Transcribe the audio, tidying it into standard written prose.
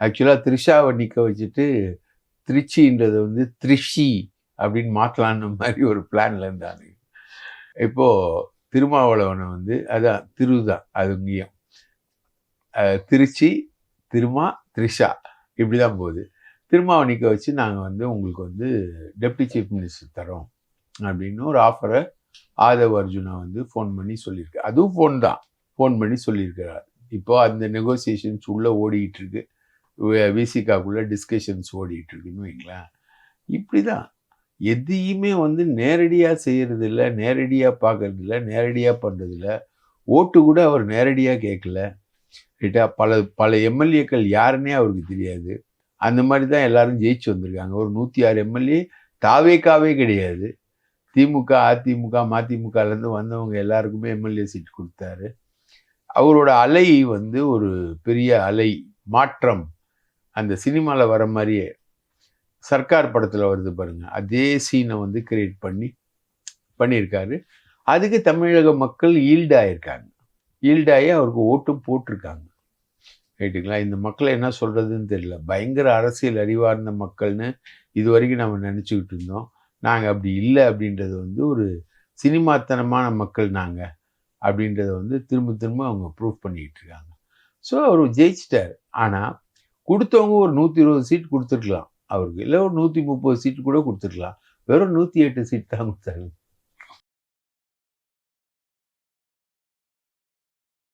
ஆக்சுவலாக த்ரிஷாவை நிற்க வச்சுட்டு திருச்சின்றது வந்து த்ரிஷி அப்படின்னு மாற்றலான்னு மாதிரி ஒரு பிளான்ல இருந்தாங்க. இப்போது திருமாவளவனை வந்து அதான் தான் அது இங்கேயும் திருச்சி த்ரிஷா இப்படி தான் போகுது. திருமாவை நிற்க வச்சு நாங்கள் வந்து உங்களுக்கு வந்து டெப்டி சீஃப் மினிஸ்டர் தரோம் அப்படின்னு ஒரு ஆஃபரை ஆதவ் அர்ஜுனா வந்து ஃபோன் பண்ணி சொல்லியிருக்கு. அதுவும் ஃபோன் பண்ணி சொல்லியிருக்கிறார். இப்போ அந்த நெகோசியேஷன்ஸ் உள்ளே ஓடிக்கிட்டு இருக்கு. விசிகாக்குள்ளே டிஸ்கஷன்ஸ் ஓடிக்கிட்டு இருக்குன்னு வைங்களேன். இப்படி தான் எதையுமே வந்து நேரடியாக செய்கிறது இல்லை, நேரடியாக பார்க்கறது இல்லை, நேரடியாக பண்ணுறதில்ல. ஓட்டு கூட அவர் நேரடியாக கேட்கல. ரைட்டா? பல எம்எல்ஏக்கள் யாருன்னே அவருக்கு தெரியாது. அந்த மாதிரி தான் எல்லாரும் ஜெயிச்சு வந்திருக்காங்க. ஒரு 106 எம்எல்ஏ தாவேக்காவே கிடையாது. திமுக, அதிமுக, மதிமுகலேருந்து வந்தவங்க எல்லாருக்குமே எம்எல்ஏ சீட் கொடுத்தாரு. அவரோட அலை வந்து ஒரு பெரிய அலை மாற்றம். அந்த சினிமாவில் வர மாதிரியே சர்க்கார் படத்தில் வருது பாருங்க, அதே சீனை வந்து கிரியேட் பண்ணியிருக்காரு. அதுக்கு தமிழக மக்கள் ஈல்டாயிருக்காங்க. ஈல்டாகி அவருக்கு ஓட்டும் போட்டிருக்காங்க. ரைட்டுங்களா? இந்த மக்களை என்ன சொல்கிறதுன்னு தெரியல. பயங்கர அரசியல் அறிவார்ந்த மக்கள்னு இது வரைக்கும் நம்ம நினச்சிக்கிட்டு இருந்தோம். நாங்கள் அப்படி இல்லை அப்படின்றது வந்து ஒரு சினிமாத்தனமான மக்கள் நாங்கள் அப்படின்றத வந்து திரும்ப அவங்க ப்ரூவ் பண்ணிக்கிட்டு இருக்காங்க. ஸோ அவர் ஜெயிச்சிட்டார். ஆனால் கொடுத்தவங்க ஒரு 120 சீட் கொடுத்துருக்கலாம் அவருக்கு, இல்லை ஒரு 130 சீட்டு கூட கொடுத்துருக்கலாம். வெறும் 108 சீட் தான் கொடுத்தாரு.